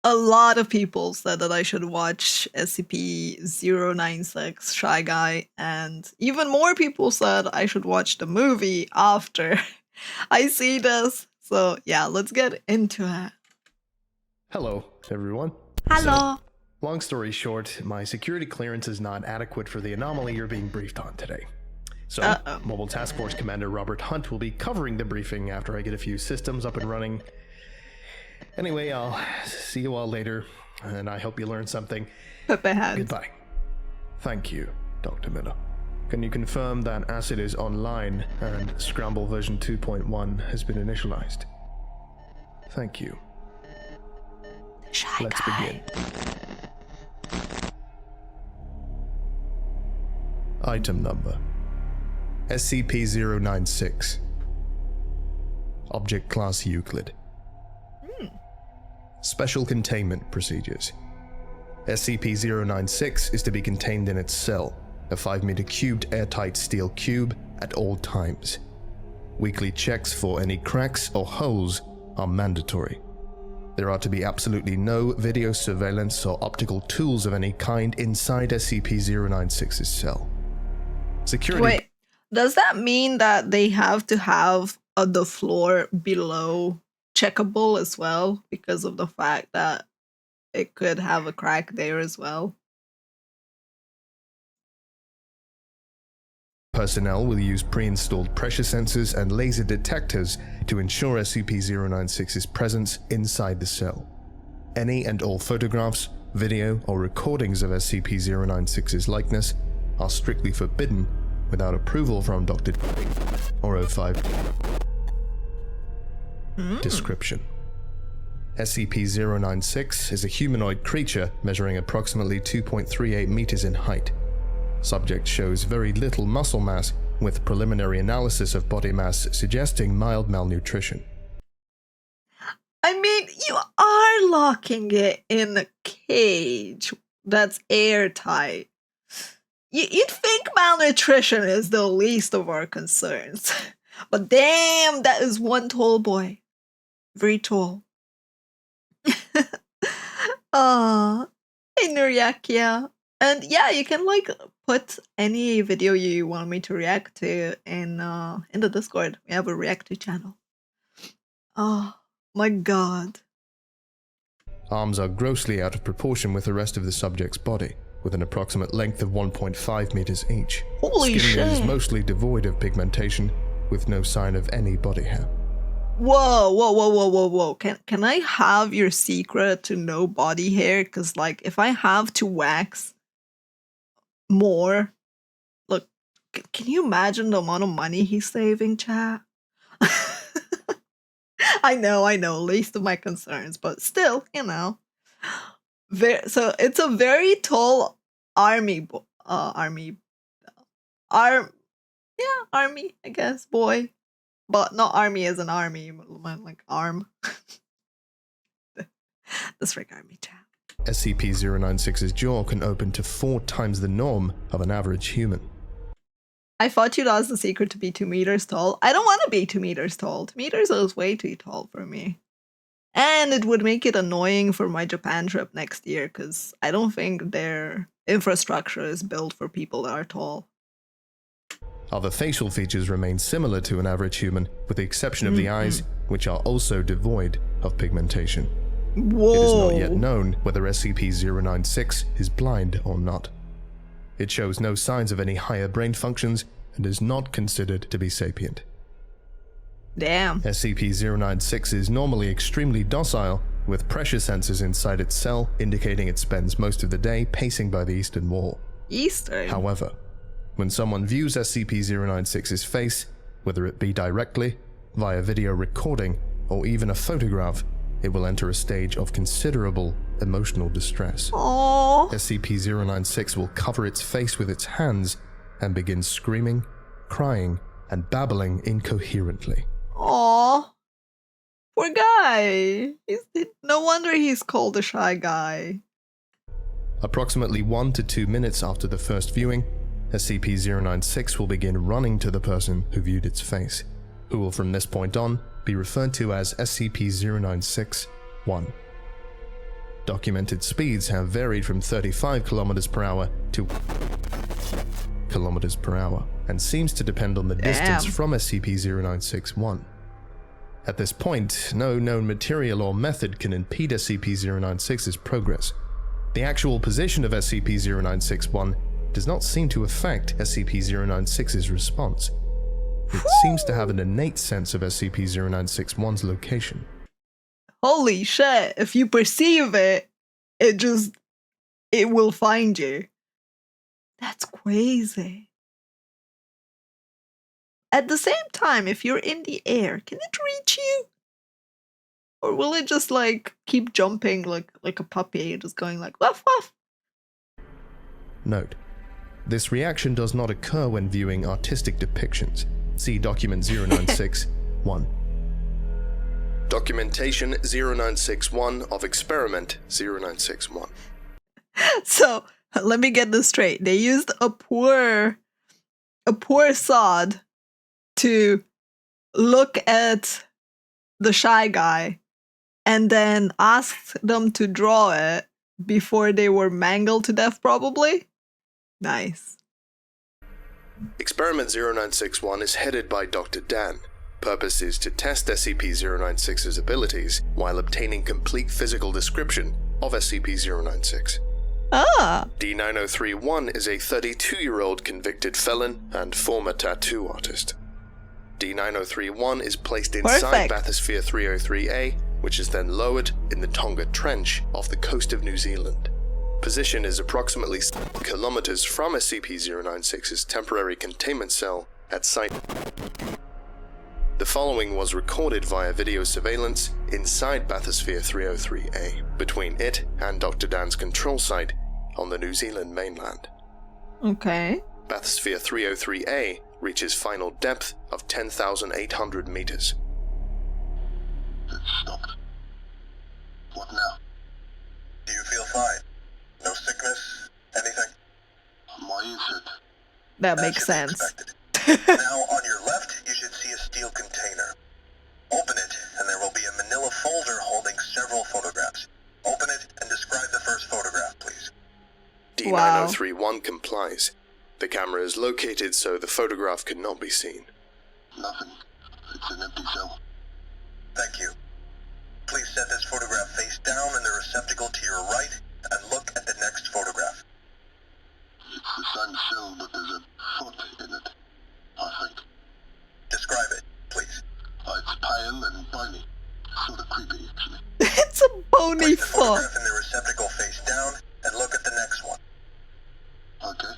a lot of people said that I should watch SCP-096 Shy Guy, and even more people said I should watch the movie after I see this. So yeah, let's get into it. Hello, everyone. Hello. So, long story short, my security clearance is not adequate for the anomaly you're being briefed on today. So, Mobile Task Force Commander Robert Hunt will be covering the briefing after I get a few systems up and running. Anyway, I'll see you all later, and I hope you learned something. Goodbye. Thank you, Dr. Miller. Can you confirm that ACID is online and Scramble version 2.1 has been initialized? Thank you. Let's begin. Item number SCP-096. Object Class Euclid. Special Containment Procedures. SCP-096 is to be contained in its cell, a 5-meter cubed airtight steel cube, at all times. Weekly checks for any cracks or holes are mandatory. There are to be absolutely no video surveillance or optical tools of any kind inside SCP-096's cell. Security. Wait, does that mean that they have to have the floor below checkable as well, because of the fact that it could have a crack there as well? Personnel will use pre-installed pressure sensors and laser detectors to ensure SCP-096's presence inside the cell. Any and all photographs, video, or recordings of SCP-096's likeness are strictly forbidden without approval from Dr. or O5. Description: SCP-096 is a humanoid creature measuring approximately 2.38 meters in height. Subject shows very little muscle mass, with preliminary analysis of body mass suggesting mild malnutrition. I mean, you are locking it in a cage that's airtight. You'd think malnutrition is the least of our concerns. But damn, that is one tall boy. Very tall. Hey Nuriakia. And yeah, you can like put any video you want me to react to in the Discord. We have a react to channel. Oh my god. Arms are grossly out of proportion with the rest of the subject's body, with an approximate length of 1.5 meters each. Holy shit. Skin is mostly devoid of pigmentation, with no sign of any body hair. Whoa. Can I have your secret to no body hair? Because like, if I have to wax more, look, can you imagine the amount of money he's saving, chat? I know, least of my concerns, but still, you know. So it's a very tall army, I guess, boy. But not army as an army, like arm. This rig army chat. SCP-096's jaw can open to 4 times the norm of an average human. I thought you'd ask the secret to be 2 meters tall. I don't want to be 2 meters tall. 2 meters is way too tall for me. And it would make it annoying for my Japan trip next year, because I don't think their infrastructure is built for people that are tall. Other facial features remain similar to an average human, with the exception of the eyes, which are also devoid of pigmentation. Whoa. It is not yet known whether SCP-096 is blind or not. It shows no signs of any higher brain functions and is not considered to be sapient. Damn. SCP-096 is normally extremely docile, with pressure sensors inside its cell indicating it spends most of the day pacing by the eastern wall. Eastern? However, when someone views SCP-096's face, whether it be directly, via video recording, or even a photograph, it will enter a stage of considerable emotional distress. Aww. SCP-096 will cover its face with its hands and begin screaming, crying, and babbling incoherently. Aww. Poor guy. No wonder he's called a Shy Guy. Approximately 1 to 2 minutes after the first viewing, SCP-096 will begin running to the person who viewed its face, who will from this point on be referred to as SCP-096-1. Documented speeds have varied from 35 kilometers per hour to kilometers per hour, and seems to depend on the distance from SCP-0961. At this point, no known material or method can impede SCP-096's progress. The actual position of SCP-0961 does not seem to affect SCP-096's response. It seems to have an innate sense of SCP-0961's location. Holy shit, if you perceive it, it will find you. That's crazy. At the same time, if you're in the air, can it reach you? Or will it just like keep jumping like a puppy, just going like woof woof? Note: this reaction does not occur when viewing artistic depictions. See document 0961. Documentation 0961 of experiment 0961. So, let me get this straight. They used a poor sod to look at the shy guy and then asked them to draw it before they were mangled to death, probably? Nice. Experiment 0961 is headed by Dr. Dan. Purpose is to test SCP-096's abilities while obtaining complete physical description of SCP-096. D9031 is a 32-year-old convicted felon and former tattoo artist. D9031 is placed inside Bathysphere 303A, which is then lowered in the Tonga Trench off the coast of New Zealand. Position is approximately 7 kilometers from SCP-096's temporary containment cell at site. The following was recorded via video surveillance inside Bathysphere 303A, between it and Dr. Dan's control site on the New Zealand mainland. Okay. Bathysphere 303A reaches final depth of 10,800 meters. It stopped. What now? Do you feel fine? No sickness? Anything? My ears hurt. That makes sense. Now, on your left, you should see a steel container. Open it, and there will be a manila folder holding several photographs. Open it and describe the first photograph, please. D9031 complies. The camera is located so the photograph cannot be seen. Nothing. It's an empty cell. Thank you. Please set this photograph face down in the receptacle to your right and look at the next photograph. It's the same cell, but there's a foot in it, I think. Describe it, please. It's pale and bony. Sort of creepy, actually. It's a bony Place the foot. photograph in the receptacle face down and look at the next one. Okay.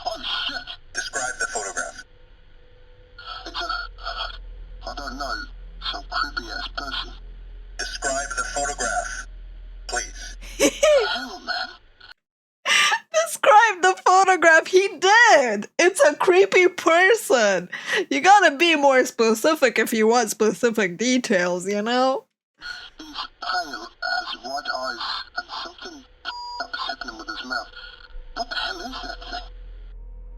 Oh, shit! Describe the photograph. It's I don't know, some creepy-ass person. Describe the photograph, please. Hell, man. Describe the photograph. He did. It's a creepy person. You gotta be more specific if you want specific details, you know? He's pale, has white eyes, and something up is happening with his mouth. What the hell is that thing?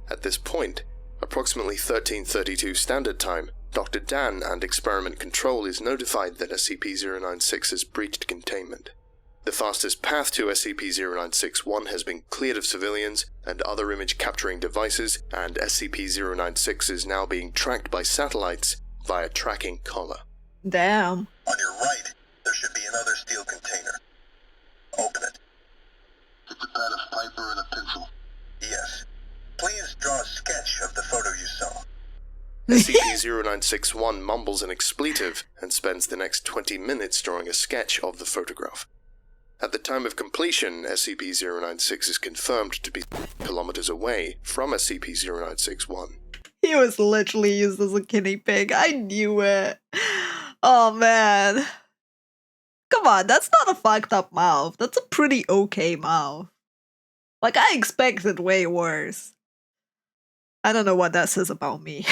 At this point, approximately 1332 Standard Time, Dr. Dan and Experiment Control is notified that SCP-096 has breached containment. The fastest path to SCP-0961 has been cleared of civilians and other image-capturing devices, and SCP-096 is now being tracked by satellites via tracking collar. Damn. On your right, there should be another steel container. Open it. It's a pad of paper and a pencil. Yes. Please draw a sketch of the photo you saw. SCP-0961 mumbles an expletive and spends the next 20 minutes drawing a sketch of the photograph. At the time of completion, SCP-096 is confirmed to be kilometers away from SCP-0961. He was literally used as a guinea pig. I knew it. Oh, man. Come on, that's not a fucked up mouth. That's a pretty okay mouth. Like, I expected way worse. I don't know what that says about me.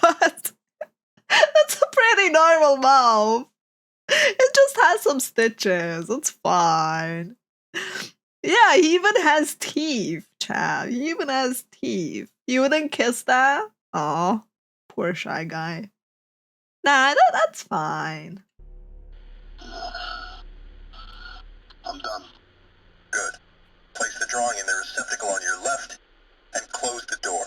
But that's a pretty normal mouth. It just has some stitches. It's fine. Yeah, he even has teeth, Chad. He even has teeth. You wouldn't kiss that? Aw, poor shy guy. Nah, that's fine. I'm done. Good. Place the drawing in the receptacle on your left and close the door.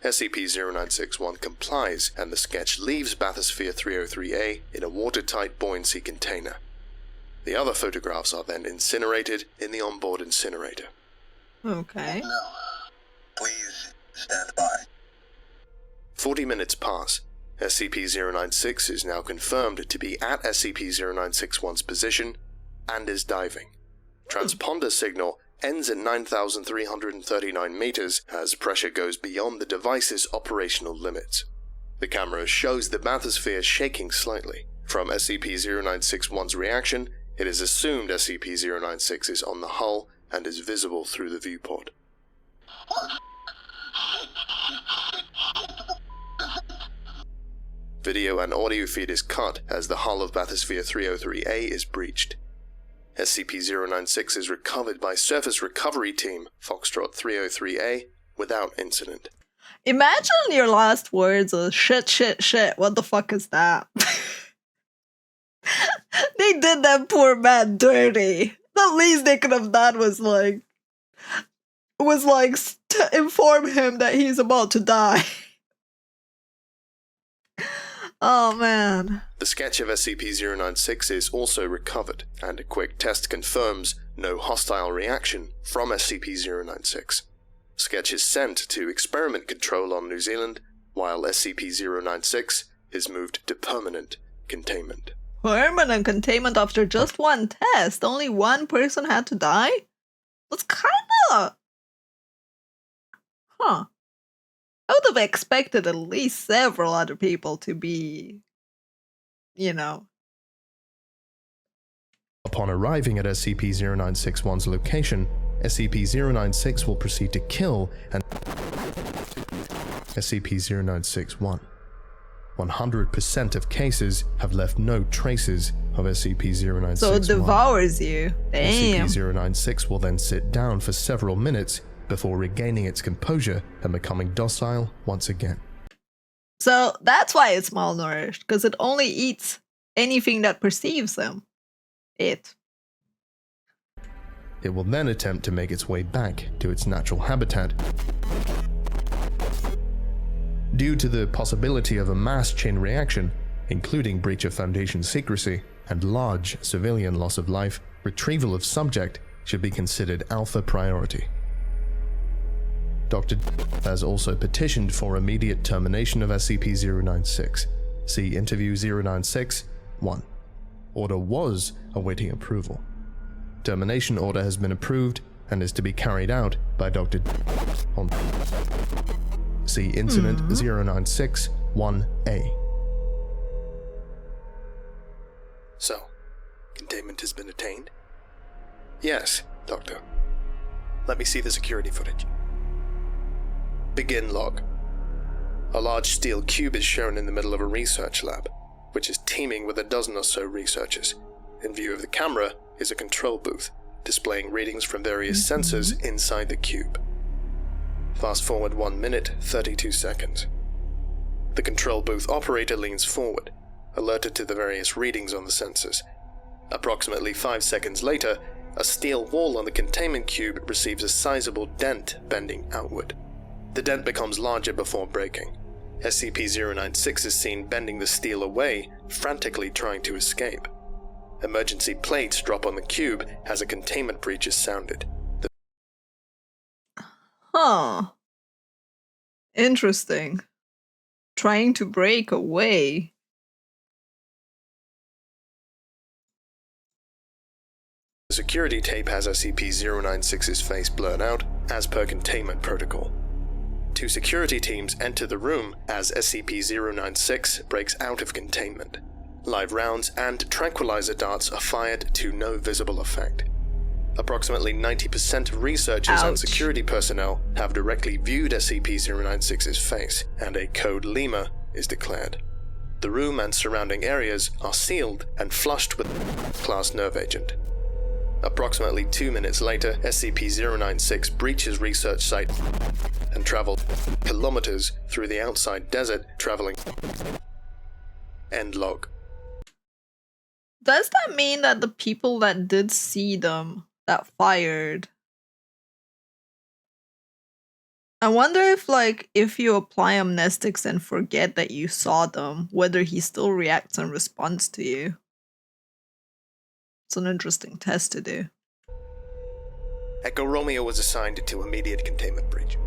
SCP-0961 complies, and the sketch leaves Bathysphere 303A in a watertight buoyancy container. The other photographs are then incinerated in the onboard incinerator. Okay. No. Please stand by. 40 minutes pass. SCP-096 is now confirmed to be at SCP-0961's position and is diving. Transponder signal ends at 9,339 meters as pressure goes beyond the device's operational limits. The camera shows the bathysphere shaking slightly. From SCP-0961's reaction, it is assumed SCP-096 is on the hull and is visible through the viewport. Video and audio feed is cut as the hull of Bathysphere 303A is breached. SCP-096 is recovered by Surface Recovery Team Foxtrot 303A without incident. Imagine your last words are shit, shit, shit. What the fuck is that? They did that poor man dirty. The least they could have done was inform him that he's about to die. Oh man. The sketch of SCP-096 is also recovered, and a quick test confirms no hostile reaction from SCP-096. Sketch is sent to Experiment Control on New Zealand, while SCP-096 is moved to Permanent Containment. Permanent containment after just one test? Only one person had to die? That's kinda... Huh. I would have expected at least several other people to be, you know. Upon arriving at SCP-0961's location, SCP-096 will proceed to kill and SCP-0961. 100% of cases have left no traces of SCP-0961. So it devours you. Damn. SCP-096 will then sit down for several minutes before regaining its composure and becoming docile once again. So that's why it's malnourished, because it only eats anything that perceives them. It will then attempt to make its way back to its natural habitat. Due to the possibility of a mass chain reaction, including breach of Foundation secrecy and large civilian loss of life, retrieval of subject should be considered alpha priority. Dr. has also petitioned for immediate termination of SCP-096. See Interview 096-1. Order was awaiting approval. Termination order has been approved and is to be carried out by Dr. on. See Incident 096-1A. So, containment has been attained? Yes, Doctor. Let me see the security footage. Begin log. A large steel cube is shown in the middle of a research lab, which is teeming with a dozen or so researchers. In view of the camera is a control booth, displaying readings from various sensors inside the cube. Fast forward 1 minute, 32 seconds. The control booth operator leans forward, alerted to the various readings on the sensors. Approximately 5 seconds later, a steel wall on the containment cube receives a sizable dent bending outward. The dent becomes larger before breaking. SCP-096 is seen bending the steel away, frantically trying to escape. Emergency plates drop on the cube as a containment breach is sounded. Huh. Interesting. Trying to break away. The security tape has SCP-096's face blurred out, as per containment protocol. 2 security teams enter the room as SCP-096 breaks out of containment. Live rounds and tranquilizer darts are fired to no visible effect. Approximately 90% of researchers and security personnel have directly viewed SCP-096's face, and a code Lima is declared. The room and surrounding areas are sealed and flushed with class nerve agent. Approximately 2 minutes later, SCP-096 breaches research site and travels kilometers through the outside desert, traveling. End log. Does that mean that the people that did see them, that fired, I wonder if, like, if you apply amnestics and forget that you saw them, whether he still reacts and responds to you. It's an interesting test to do. Echo Romeo was assigned to immediate containment breach.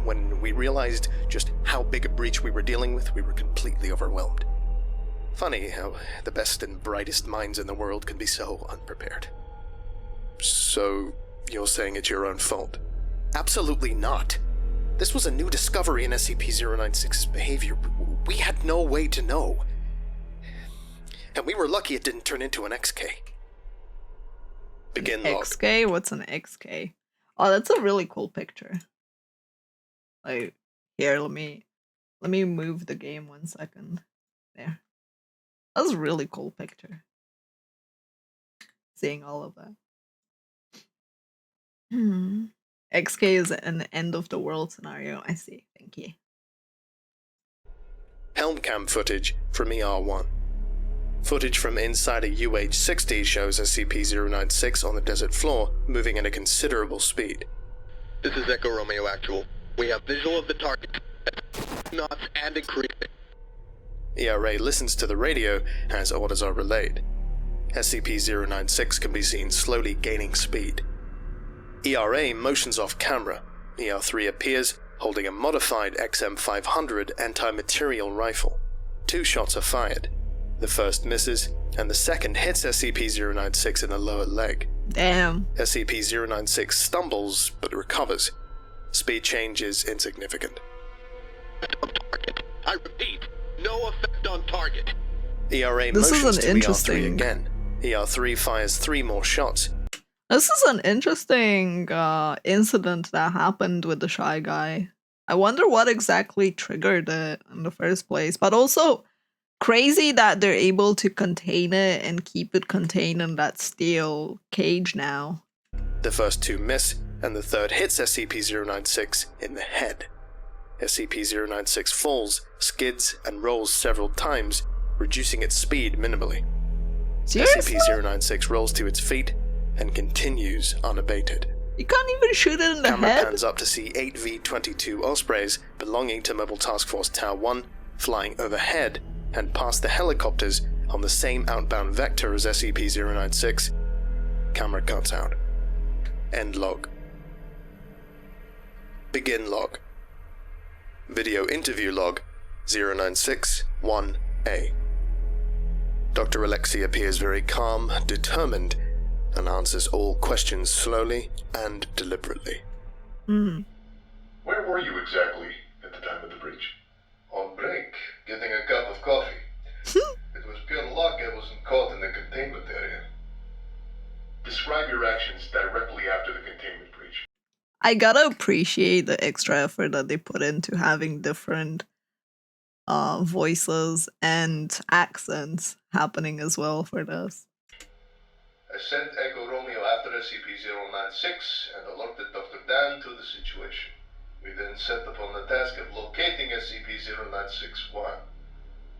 When we realized just how big a breach we were dealing with, we were completely overwhelmed. Funny how the best and brightest minds in the world can be so unprepared. So, you're saying it's your own fault? Absolutely not. This was a new discovery in SCP-096's behavior. We had no way to know. And we were lucky it didn't turn into an XK. Begin log. XK? What's an XK? Oh, that's a really cool picture. Like, here, let me move the game 1 second. There. That was a really cool picture. Seeing all of that. XK is an end of the world scenario. I see. Thank you. Helm cam footage from ER1. Footage from inside a UH-60 shows SCP-096 on the desert floor, moving at a considerable speed. This is Echo Romeo Actual. We have visual of the target. Knots and increasing. ERA listens to the radio as orders are relayed. SCP-096 can be seen slowly gaining speed. ERA motions off camera. ER3 appears, holding a modified XM500 anti-material rifle. 2 shots are fired. The first misses, and the second hits SCP-096 in the lower leg. Damn. SCP-096 stumbles, but recovers. Speed change is insignificant. On target. I repeat, no effect on target. ERA This is motions an to interesting- ER3 again. ER3 fires 3 more shots. This is an interesting incident that happened with the Shy Guy. I wonder what exactly triggered it in the first place, but also crazy that they're able to contain it and keep it contained in that steel cage now. The first 2 miss, and the third hits SCP-096 in the head. SCP-096 falls, skids, and rolls several times, reducing its speed minimally. Seriously? SCP-096 rolls to its feet and continues unabated. You can't even shoot it in the Camera head? pans up to see 8 V-22 Ospreys belonging to Mobile Task Force Tower 1 flying overhead and past the helicopters on the same outbound vector as SCP-096. Camera cuts out. End log. Begin log. Video interview log 096-1A. Dr. Alexei appears very calm, determined, and answers all questions slowly and deliberately. Where were you exactly at the time of the breach? On break, getting a cup of coffee. It was pure luck I wasn't caught in the containment area. Describe your actions directly after the containment breach. I gotta appreciate the extra effort that they put into having different voices and accents happening as well for this. I sent Echo Romeo after SCP-096 and alerted Dr. Dan to the situation. We then set upon the task of locating SCP-096-1.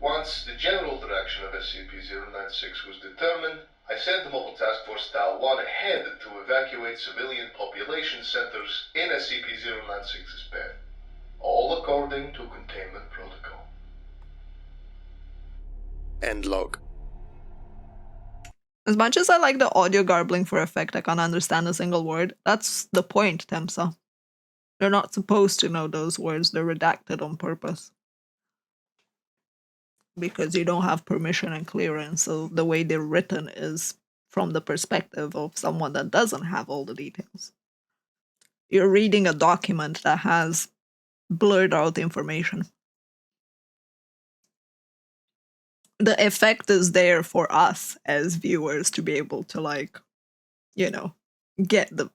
Once the general direction of SCP-096 was determined, I sent the Mobile Task Force Tau 1 ahead to evacuate civilian population centers in SCP-096's path, all according to containment protocol. End log. As much as I like the audio garbling for effect, I can't understand a single word. That's the point, Temsa. They're not supposed to know those words. They're redacted on purpose. Because you don't have permission and clearance, so the way they're written is from the perspective of someone that doesn't have all the details. You're reading a document that has blurred out information. The effect is there for us as viewers to be able to, like, you know, get the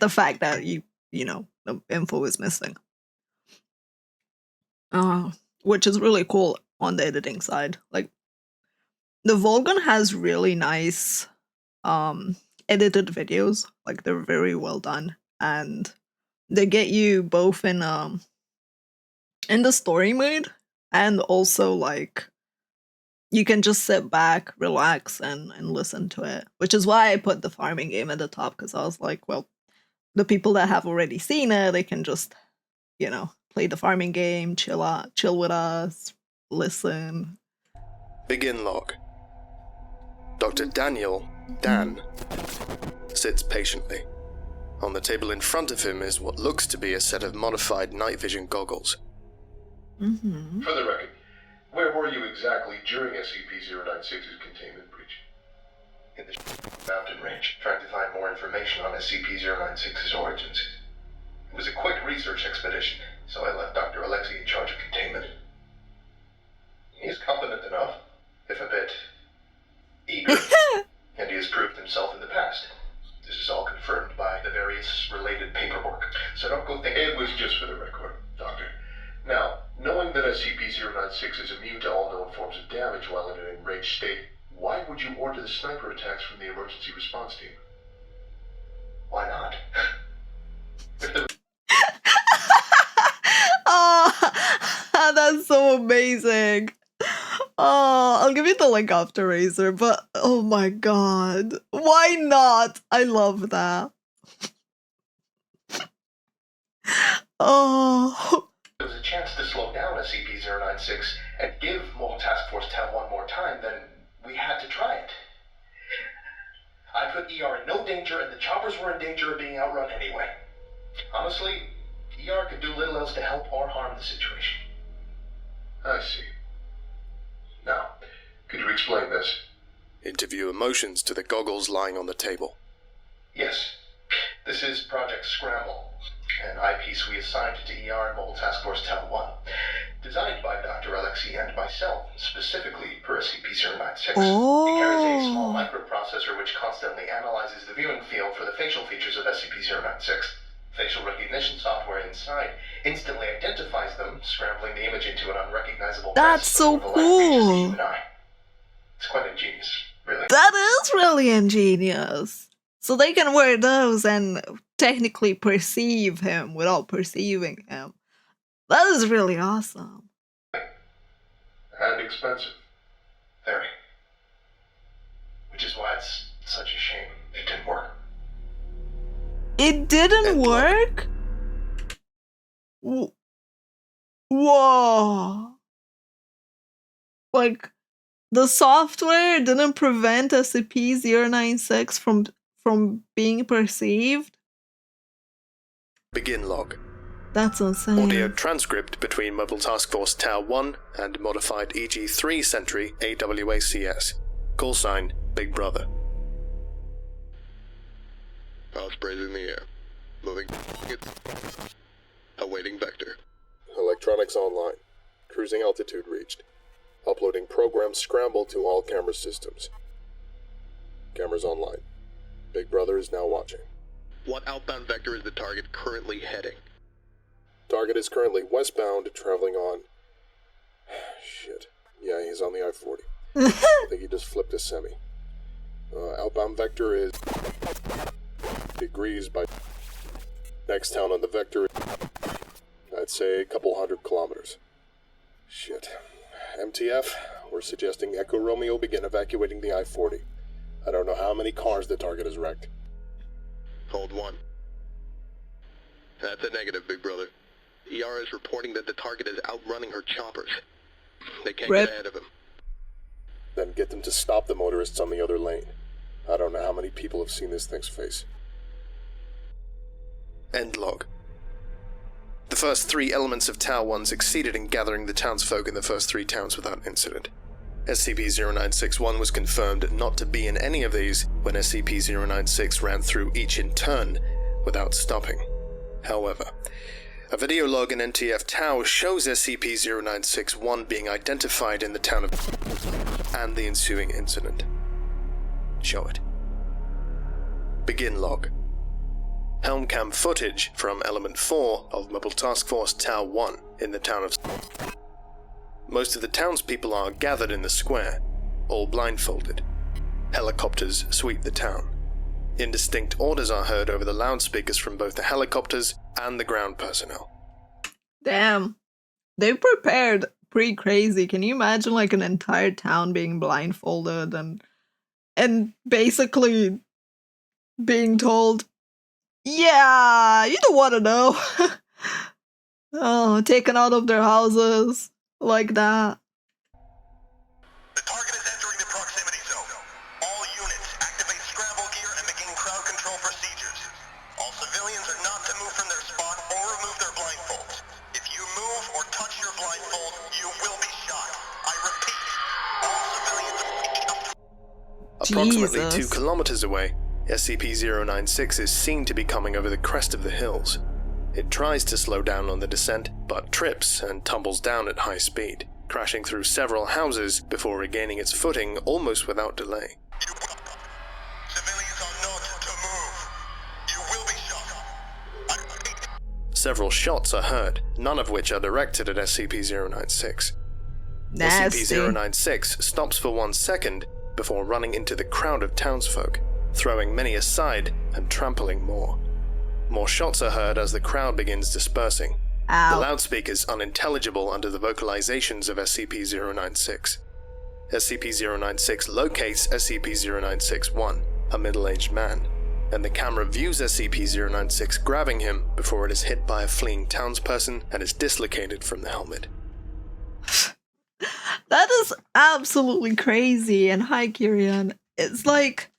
fact that you know the info is missing. Which is really cool on the editing side. Like, the Volgun has really nice edited videos. Like, they're very well done, and they get you both in the story mood and also, like, you can just sit back, relax, and listen to it. Which is why I put the farming game at the top, because I was like, well, the people that have already seen it, they can just, you know, play the farming game, chill with us, listen. Begin log. Dr. Daniel, Dan, sits patiently. On the table in front of him is what looks to be a set of modified night vision goggles. Mm-hmm. For the record, where were you exactly during SCP-096's containment breach? In the mountain range, trying to find more information on SCP-096's origins. It was a quick research expedition, so I left Dr. Alexei in charge of containment. He's competent enough, if a bit eager, and he has proved himself in the past. This is all confirmed by the various related paperwork, so don't go thinking it was just for the record, Doctor. Now, knowing that SCP-096 is immune to all known forms of damage while in an enraged state, why would you order the sniper attacks from the emergency response team? Why not? Oh, that's so amazing. Oh, I'll give you the link after, Razor, but oh my god. Why not? I love that. Oh. There was a chance to slow down SCP-096 and give Mobile Task Force Town one more time, then we had to try it. I put ER in no danger, and the choppers were in danger of being outrun anyway. Honestly, ER could do little else to help or harm the situation. I see. Now, could you explain this? Interview emotions to the goggles lying on the table. Yes. This is Project Scramble, an eyepiece we assigned to ER and Mobile Task Force Town 1. Designed by Dr. Alexei and myself, specifically for SCP-096. Oh. It carries a small microprocessor which constantly analyzes the viewing field for the facial features of SCP-096. Facial recognition software inside instantly identifies them, scrambling the image into an unrecognizable That's mess so before the light reaches the cool. human eye. It's quite ingenious, really. That is really ingenious. So they can wear those and technically perceive him without perceiving him. That is really awesome. And expensive. Very. Which is why it's such a shame it didn't work. It didn't work? Whoa. Like, the software didn't prevent SCP-096 from being perceived? Begin log. That's insane. Audio transcript between Mobile Task Force Tower 1 and modified EG-3 Sentry AWACS. Call sign, Big Brother. Ospreys in the air. Moving. Awaiting vector. Electronics online. Cruising altitude reached. Uploading program Scramble to all camera systems. Cameras online. Big Brother is now watching. What outbound vector is the target currently heading? Target is currently westbound, traveling on... Shit. Yeah, he's on the I-40. I think he just flipped a semi. Outbound vector is... degrees by... Next town on the vector... I'd say a couple 100 kilometers. Shit. MTF, we're suggesting Echo Romeo begin evacuating the I-40. I don't know how many cars the target has wrecked. Hold 1. That's a negative, Big Brother. ER is reporting that the target is outrunning her choppers. They can't Rip. get ahead of him. Then get them to stop the motorists on the other lane. I don't know how many people have seen this thing's face. End log. The first 3 elements of Tower 1 succeeded in gathering the townsfolk in the first 3 towns without incident. SCP-0961 was confirmed not to be in any of these when SCP-096 ran through each in turn without stopping. However, a video log in NTF Tau shows SCP-0961 being identified in the town of and the ensuing incident. Show it. Begin log. Helm cam footage from Element 4 of Mobile Task Force Tau 1 in the town of... Most of the townspeople are gathered in the square, all blindfolded. Helicopters sweep the town. Indistinct orders are heard over the loudspeakers from both the helicopters and the ground personnel. Damn. They prepared pretty crazy. Can you imagine like an entire town being blindfolded and basically being told, yeah, you don't want to know. Oh, taken out of their houses like that. The target is entering the proximity zone. All units, activate scramble gear and begin crowd control procedures. All civilians are not to move from their spot or remove their blindfolds. If you move or touch your blindfold, you will be shot. I repeat, all civilians Approximately Jesus. 2 kilometers away, SCP-096 is seen to be coming over the crest of the hills. It tries to slow down on the descent, but trips and tumbles down at high speed, crashing through several houses before regaining its footing almost without delay. Civilians are not to move. You will be shot. I repeat. Several shots are heard, none of which are directed at SCP-096. Nasty. SCP-096 stops for 1 second before running into the crowd of townsfolk, throwing many aside and trampling more. More shots are heard as the crowd begins dispersing. Ow. The loudspeakers unintelligible under the vocalizations of SCP-096. SCP-096 locates SCP-096-1, a middle-aged man, and the camera views SCP-096 grabbing him before it is hit by a fleeing townsperson and is dislocated from the helmet. That is absolutely crazy. And hi, Kirian. It's like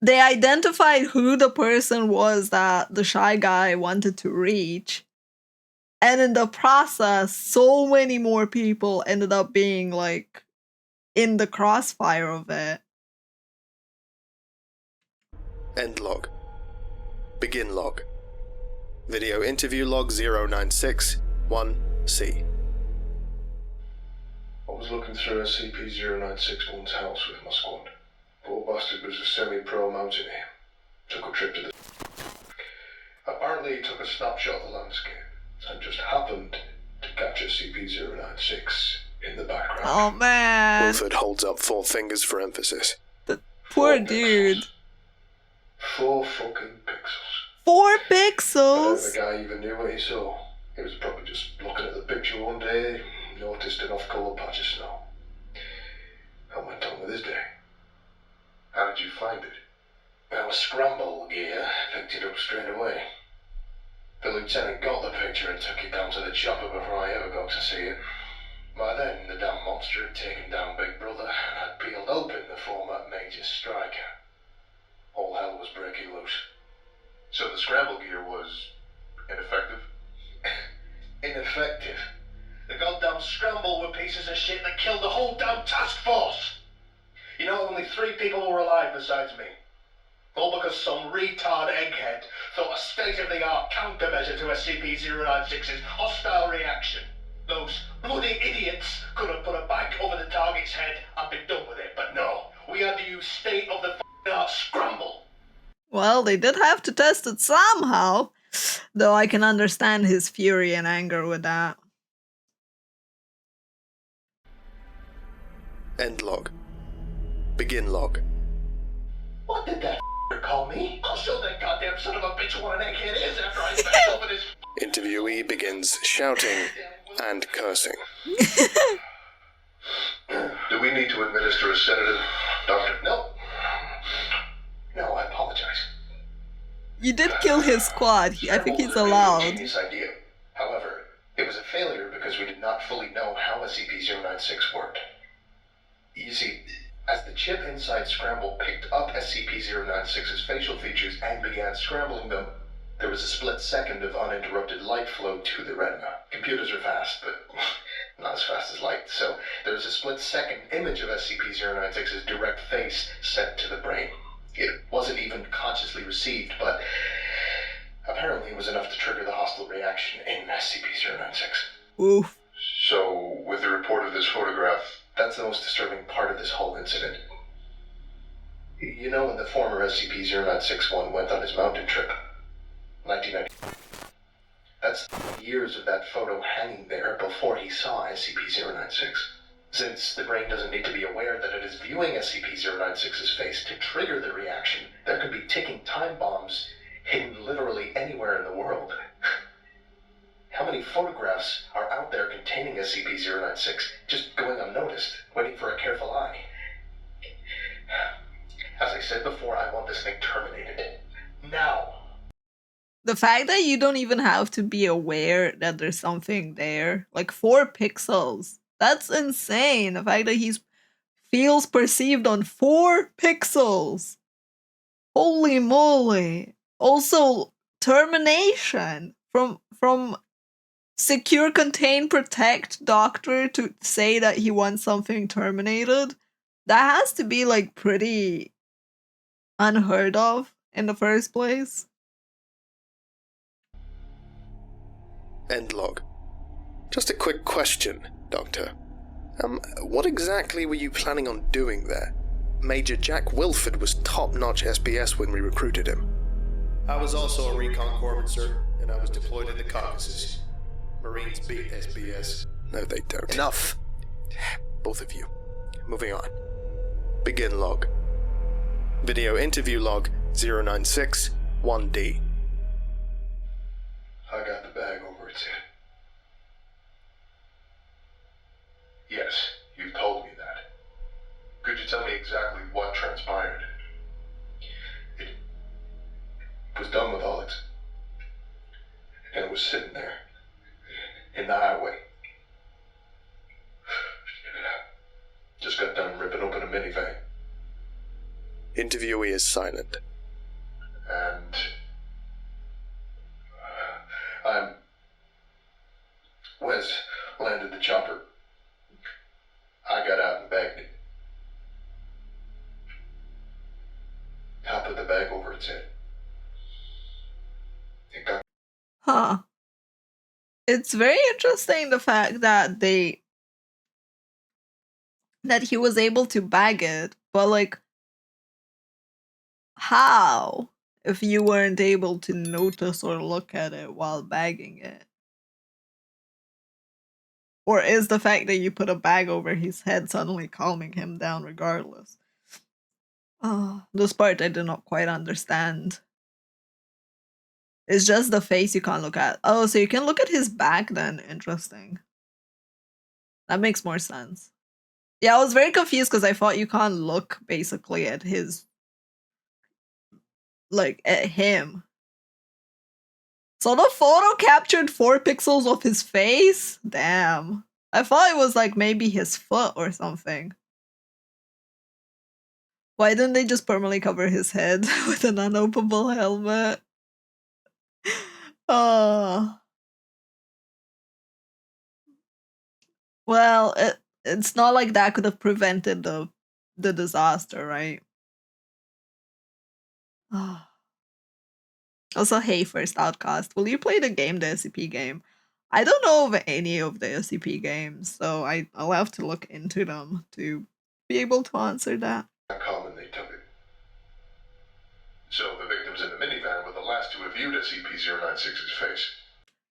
they identified who the person was that the shy guy wanted to reach. And in the process, so many more people ended up being like in the crossfire of it. End log. Begin log. Video interview log 096-1C. I was looking through SCP-0961's house with my squad. Poor bastard was a semi-pro mountaineer. Took a trip to the... Apparently he took a snapshot of the landscape and just happened to catch SCP-096 in the background. Oh man. Wilford holds up 4 fingers for emphasis. Poor 4 dude. pixels. 4 fucking pixels. 4 I don't think pixels? the guy even knew what he saw. He was probably just looking at the picture one day, noticed an off-colour patch of snow, and went on with his day. How did you find it? Our Scramble gear picked it up straight away. The lieutenant got the picture and took it down to the chopper before I ever got to see it. By then, the damn monster had taken down Big Brother and had peeled open the former Major Striker. All hell was breaking loose. So the Scramble gear was ineffective? Ineffective. The goddamn Scramble were pieces of shit that killed the whole damn task force. You know, only 3 people were alive besides me. All because some retard egghead thought a state-of-the-art countermeasure to SCP-096's hostile reaction. Those bloody idiots could have put a bag over the target's head and been done with it, but no. We had to use state-of-the-art Scramble. Well, they did have to test it somehow. Though I can understand his fury and anger with that. End log. Begin log. What did that call me? I'll show that goddamn son of a bitch what an egghead is after I smash open his... Interviewee begins shouting and cursing. Do we need to administer a sedative, Doctor? No. No, I apologize. You did kill his squad. I think he's Scramble was a really allowed. ingenious idea. However, it was a failure because we did not fully know how SCP-096 worked. You see, as the chip inside Scramble picked up SCP-096's facial features and began scrambling them, there was a split second of uninterrupted light flow to the retina. Computers are fast, but not as fast as light, so there was a split second image of SCP-096's direct face sent to the brain. It wasn't even consciously received, but apparently it was enough to trigger the hostile reaction in SCP-096. Oof. So, with the report of this photograph, That's the most disturbing part of this whole incident. You know when the former SCP-0961 went on his mountain trip? 1990. That's years of that photo hanging there before he saw SCP-096. Since the brain doesn't need to be aware that it is viewing SCP-096's face to trigger the reaction, there could be ticking time bombs hidden literally anywhere in the world. How many photographs are out out there containing SCP-096, just going unnoticed, waiting for a careful eye. As I said before, I want this thing terminated. Now! The fact that you don't even have to be aware that there's something there, like 4 pixels, that's insane. The fact that he feels perceived on 4 pixels. Holy moly. Also, termination from secure, contain, protect doctor to say that he wants something terminated. That has to be like pretty unheard of in the first place. End log. Just a quick question, Doctor. What exactly were you planning on doing there? Major Jack Wilford was top-notch SBS when we recruited him. I was also a recon corpsman, sir, and I was deployed in the Caucasus. Marines beat SBS. No, they don't. Enough! Both of you. Moving on. Begin log. Video interview log 096 1D. I got the bag over its head. Yes, you've told me that. Could you tell me exactly what transpired? It was done with Alex. And it was sitting there. In the highway. Just got done ripping open a minivan. Interviewee is silent. And Wes landed the chopper. I got out and bagged it. I put the bag over its head. It got... Huh. It's very interesting the fact that that he was able to bag it, but like, how if you weren't able to notice or look at it while bagging it? Or is the fact that you put a bag over his head suddenly calming him down regardless? Oh, this part I did not quite understand. It's just the face you can't look at. Oh, so you can look at his back then. Interesting. That makes more sense. Yeah, I was very confused because I thought you can't look basically at his... like, at him. So the photo captured 4 pixels of his face? Damn. I thought it was like maybe his foot or something. Why didn't they just permanently cover his head with an unopenable helmet? Well, it's not like that could have prevented the disaster, right? Also, hey, First Outcast, will you play the game, the SCP game? I don't know of any of the SCP games, so I'll have to look into them to be able to answer that. Common, they took it. So the victims in the minivan were the last to have viewed SCP-096's face.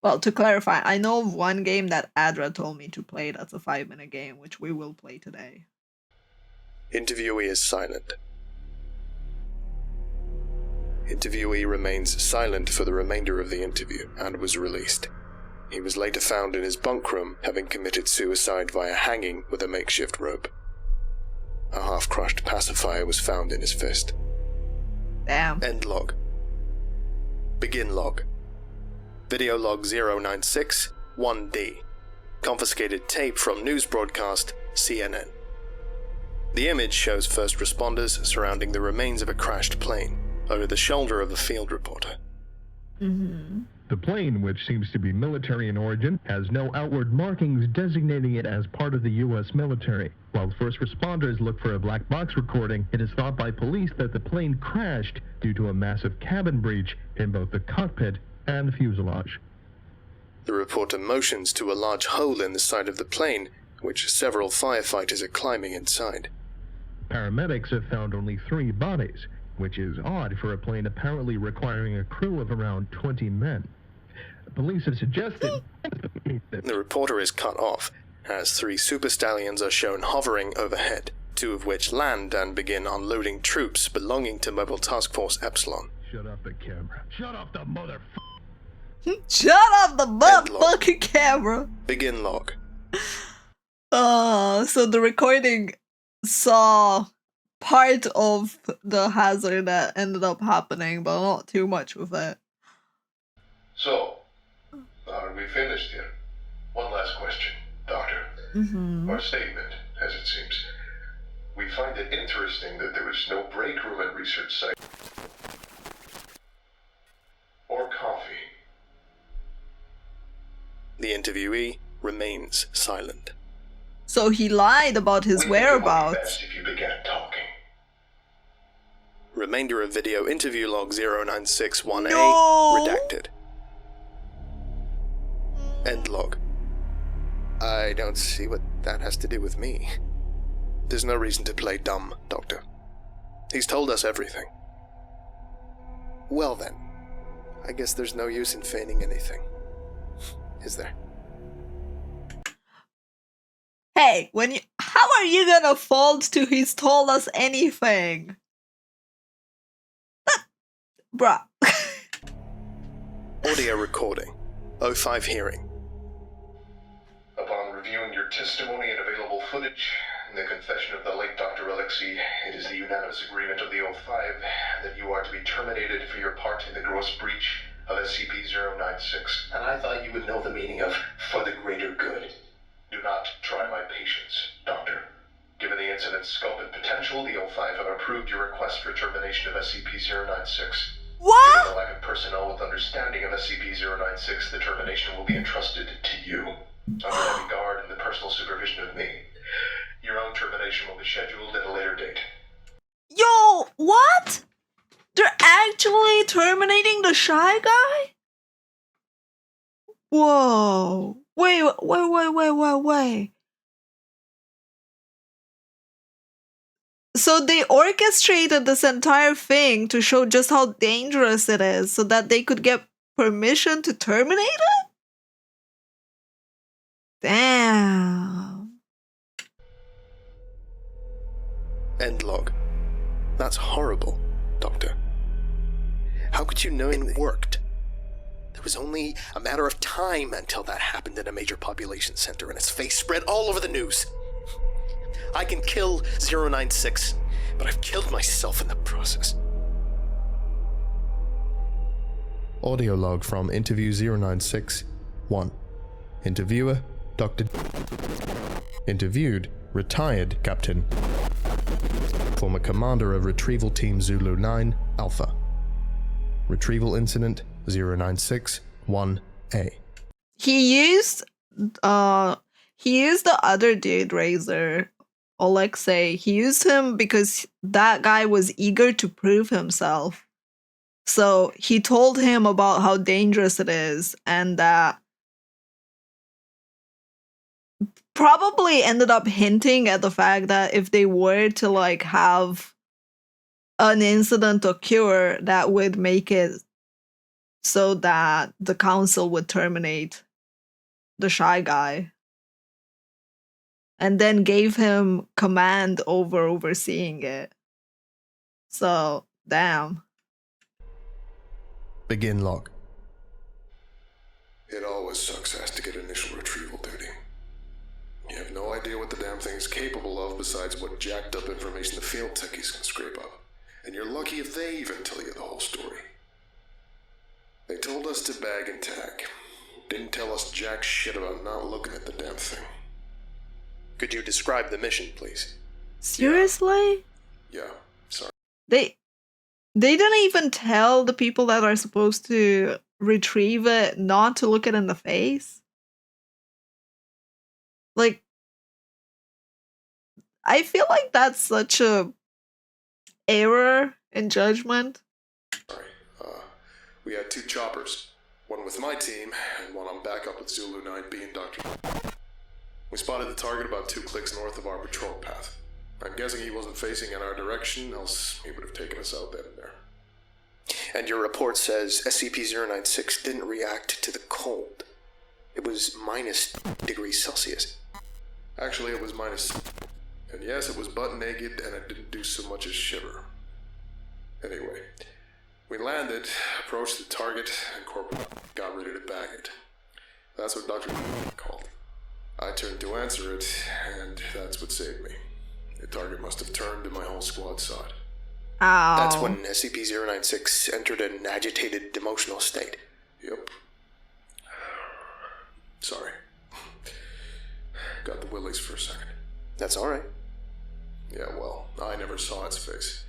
Well, to clarify, I know of one game that Adra told me to play that's a 5-minute game, which we will play today. Interviewee is silent. Interviewee remains silent for the remainder of the interview and was released. He was later found in his bunk room, having committed suicide via hanging with a makeshift rope. A half-crushed pacifier was found in his fist. Damn. End log. Begin log. Video log 096 1D. Confiscated tape from news broadcast CNN. The image shows first responders surrounding the remains of a crashed plane over the shoulder of a field reporter. The plane, which seems to be military in origin, has no outward markings designating it as part of the U.S. military. While first responders look for a black box recording, it is thought by police that the plane crashed due to a massive cabin breach in both the cockpit and fuselage. The reporter motions to a large hole in the side of the plane, which several firefighters are climbing inside. Paramedics have found only 3 bodies, which is odd for a plane apparently requiring a crew of around 20 men. Police have suggested... The reporter is cut off, as 3 super stallions are shown hovering overhead, 2 of which land and begin unloading troops belonging to Mobile Task Force Epsilon. Shut up the camera. Shut up the motherfucker! Shut up the motherfucking camera. Begin log. So the recording saw part of the hazard that ended up happening, but not too much with it. So, are we finished here? One last question, Doctor. Or statement, as it seems. We find it interesting that there was no break room at research site. Or coffee. The interviewee remains silent. So he lied about his whereabouts. Best if you began talking. Remainder of video interview log 0961A No. redacted. End log. I don't see what that has to do with me. There's no reason to play dumb, Doctor. He's told us everything. Well then, I guess there's no use in feigning anything. Is there? Hey, how are you gonna fold to he's told us anything? Bruh. Audio recording. 05 hearing. Upon reviewing your testimony and available footage, and the confession of the late Dr. Alexei, it is the unanimous agreement of the 05 that you are to be terminated for your part in the gross breach of SCP-096. And I thought you would know the meaning of for the greater good. Do not try my patience, Doctor. Given the incident's scope and potential, the 05 have approved your request for termination of SCP-096. What? Given the lack of personnel with understanding of SCP-096, the termination will be entrusted to you, under heavy guard and the personal supervision of me. Your own termination will be scheduled at a later date. Yo, what? They're actually terminating the shy guy? Whoa. Wait. So they orchestrated this entire thing to show just how dangerous it is so that they could get permission to terminate it? Damn. End log. That's horrible, Doctor. How could you know it worked? It was only a matter of time until that happened in a major population center and its face spread all over the news. I can kill 096, but I've killed myself in the process. Audio log from interview 096-1. Interviewer, Dr. Interviewed, retired Captain. Former commander of Retrieval Team Zulu 9, Alpha. Retrieval incident 096-1A. He used the other dude, Razor, Alexei. He used him because that guy was eager to prove himself. So he told him about how dangerous it is, and that probably ended up hinting at the fact that if they were to like have an incident occur, that would make it so that the council would terminate the shy guy. And then gave him command over overseeing it. So, damn. Begin log. It always sucks ass to get initial retrieval duty. You have no idea what the damn thing is capable of besides what jacked up information the field techies can scrape up. And you're lucky if they even tell you the whole story. They told us to bag and tag. Didn't tell us jack shit about not looking at the damn thing. Could you describe the mission, please? Seriously? Yeah, sorry. They didn't even tell the people that are supposed to retrieve it not to look it in the face? Like, I feel like that's such a error in judgment. Sorry. We had 2 choppers. One with my team, and one on backup with Zulu 9B and Dr. We spotted the target about 2 clicks north of our patrol path. I'm guessing he wasn't facing in our direction, else he would have taken us out then and there. And your report says SCP-096 didn't react to the cold. It was -°C. Actually, it was minus. And yes, it was butt naked, and it didn't do so much as shiver. Anyway, We landed, approached the target, and Corporal got ready to bag it. That's what Dr. called. I turned to answer it, and that's what saved me. The target must have turned and my whole squad saw it. Ow. That's when SCP-096 entered an agitated emotional state. Yep. Sorry. Got the willies for a second. That's alright. Yeah, well, I never saw its face.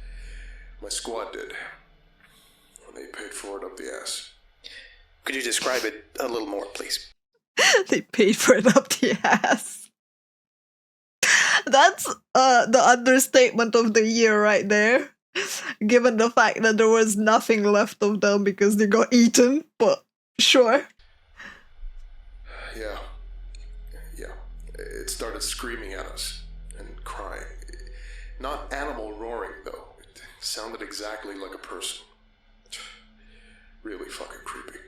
My squad did. And they paid for it up the ass. Could you describe it a little more, please? They paid for it up the ass. That's the understatement of the year right there. Given the fact that there was nothing left of them because they got eaten, but sure. Yeah. It started screaming at us and crying. Not animal roaring, though. It sounded exactly like a person. Really fucking creepy.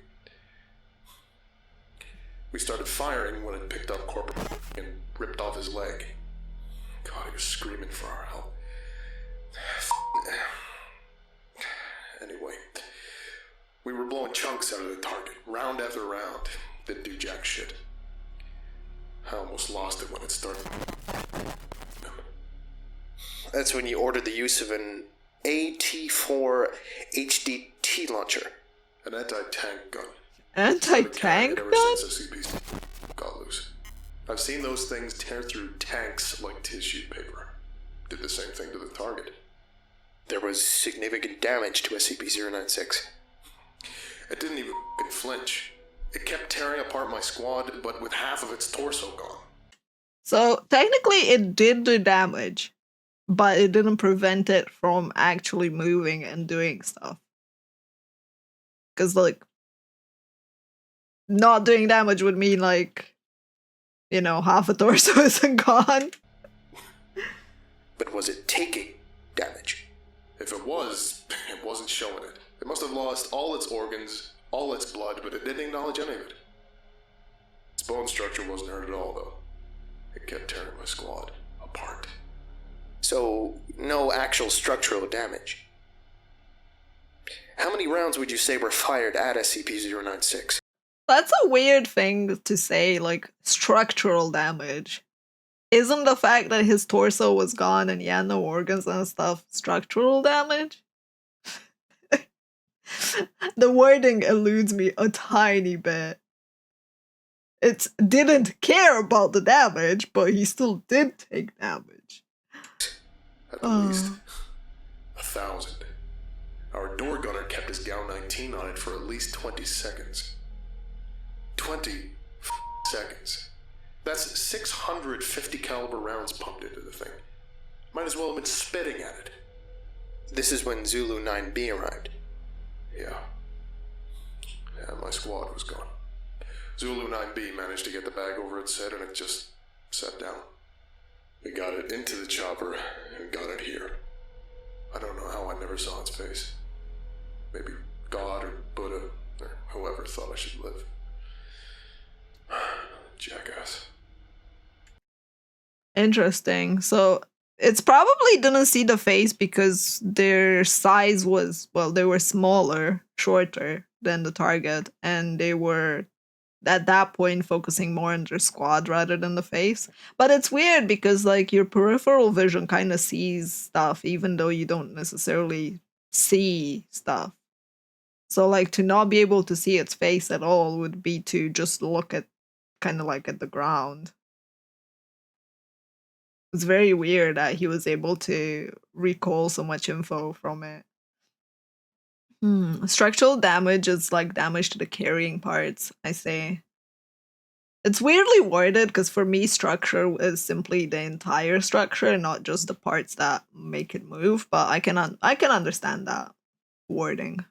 We started firing when it picked up Corporal and ripped off his leg. God, he was screaming for our help. Anyway, we were blowing chunks out of the target, round after round. Didn't do jack shit. I almost lost it when it started. That's when you ordered the use of an AT-4 HDT launcher. An anti-tank gun. Anti-tank gun? Ever since SCP got loose. I've seen those things tear through tanks like tissue paper. Did the same thing to the target. There was significant damage to SCP-096. It didn't even flinch. It kept tearing apart my squad, but with half of its torso gone. So technically it did do damage, but it didn't prevent it from actually moving and doing stuff. Because, like, not doing damage would mean, like, you know, half a torso isn't gone. But was it taking damage? If it was, it wasn't showing it. It must have lost all its organs, all its blood, but it didn't acknowledge any of it. Its bone structure wasn't hurt at all, though. It kept tearing my squad apart. So, no actual structural damage. How many rounds would you say were fired at SCP-096? That's a weird thing to say, like, structural damage. Isn't the fact that his torso was gone and he had no organs and stuff structural damage? The wording eludes me a tiny bit. It didn't care about the damage, but he still did take damage. At least 1,000. Our door gunner kept his Gao 19 on it for at least 20 seconds. 20 seconds. That's 650 caliber rounds pumped into the thing. Might as well have been spitting at it. This is when Zulu 9B arrived. Yeah, my squad was gone. Zulu 9B managed to get the bag over its head and it just sat down. We got it into the chopper and got it here. I don't know how I never saw its face. Maybe God or Buddha or whoever thought I should live. Jackass. Interesting. So it's probably didn't see the face because their size was, well, they were smaller, shorter than the target, and they were at that point focusing more on their squad rather than the face. But it's weird because, like, your peripheral vision kind of sees stuff even though you don't necessarily see stuff. So, like, to not be able to see its face at all would be to just look at, kind of like, at the ground. It's very weird that he was able to recall so much info from it. Structural damage is like damage to the carrying parts, I say. It's weirdly worded because for me, structure is simply the entire structure, not just the parts that make it move. But I can understand that wording.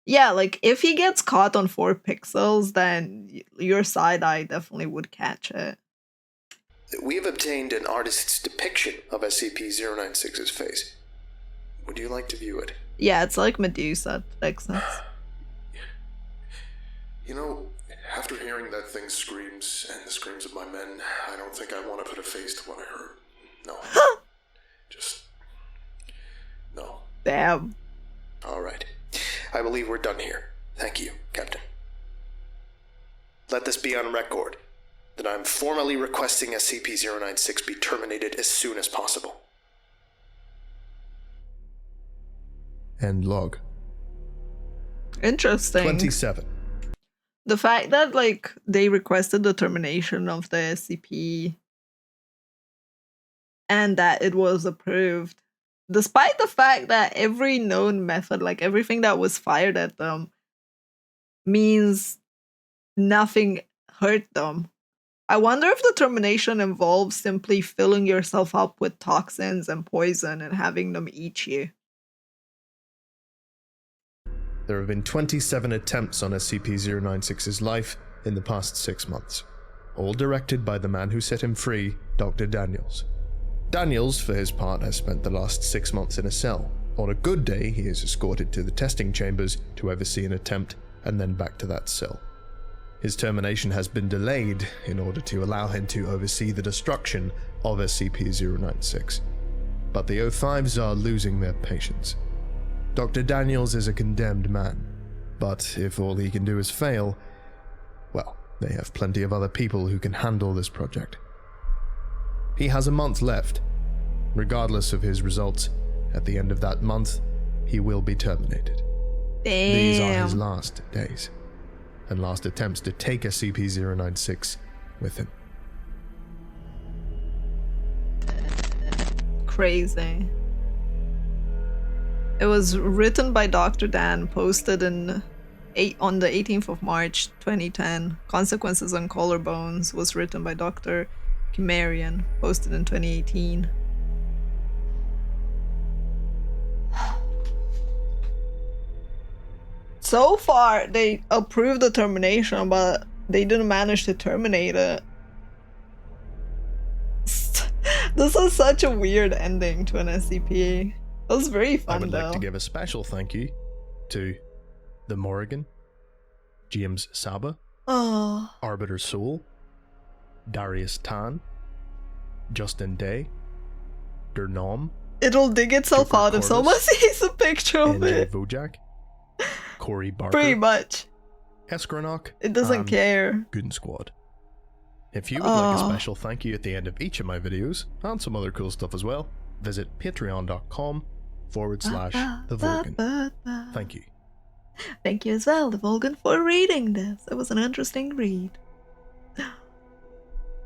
Yeah, like if he gets caught on 4 pixels, then your side eye definitely would catch it. We have obtained an artist's depiction of SCP-096's face. Would you like to view it? Yeah, it's like Medusa. That makes sense. You know, after hearing that thing's screams and the screams of my men, I don't think I want to put a face to what I heard. No. No. Damn. All right. I believe we're done here. Thank you, Captain. Let this be on record that I'm formally requesting SCP-096 be terminated as soon as possible. End log. Interesting. 27. The fact that, like, they requested the termination of the SCP and that it was approved, despite the fact that every known method, like everything that was fired at them, means nothing hurt them. I wonder if the termination involves simply filling yourself up with toxins and poison and having them eat you. There have been 27 attempts on SCP-096's life in the past 6 months, all directed by the man who set him free, Dr. Daniels. Daniels, for his part, has spent the last 6 months in a cell. On a good day, he is escorted to the testing chambers to oversee an attempt and then back to that cell. His termination has been delayed in order to allow him to oversee the destruction of SCP-096. But the O5s are losing their patience. Dr. Daniels is a condemned man, but if all he can do is fail, well, they have plenty of other people who can handle this project. He has a month left. Regardless of his results, at the end of that month, he will be terminated. Damn. These are his last days, and last attempts to take SCP-096 with him. Crazy. It was written by Dr. Dan, posted on the 18th of March 2010. Consequences on Collarbones was written by Dr. Kimarian, posted in 2018. So far, they approved the termination, but they didn't manage to terminate it. This is such a weird ending to an SCP. It was very fun, I would though. like to give a special thank you to the Morrigan, James Saba, Arbiter Soul, Darius Tan, Justin Day, Dernom, It'll dig itself Joker out if someone Corvus, sees a picture of NJ it. Vojak, Corey Barker, Pretty much. Escronok, It doesn't and care. Goon Squad. If you would like a special thank you at the end of each of my videos, and some other cool stuff as well, visit patreon.com/thevolgun. Thank you. Thank you as well, the Volgun, for reading this. It was an interesting read.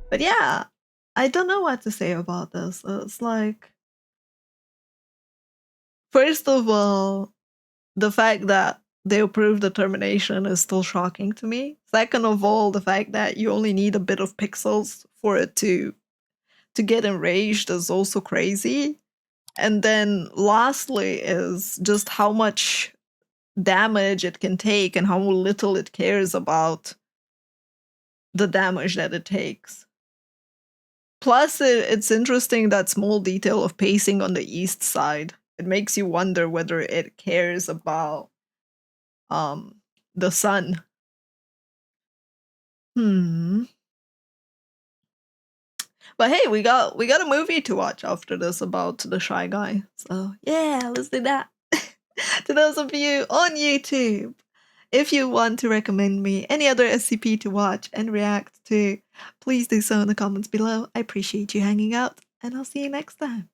But yeah, I don't know what to say about this. It's like, first of all, the fact that they approved the termination is still shocking to me. Second of all, the fact that you only need a bit of pixels for it to get enraged is also crazy. And then lastly is just how much damage it can take and how little it cares about the damage that it takes. Plus, it's interesting that small detail of pacing on the east side. It makes you wonder whether it cares about the sun. But hey, we got a movie to watch after this about the Shy Guy. So yeah, let's do that. To those of you on YouTube, if you want to recommend me any other SCP to watch and react to, please do so in the comments below. I appreciate you hanging out, and I'll see you next time.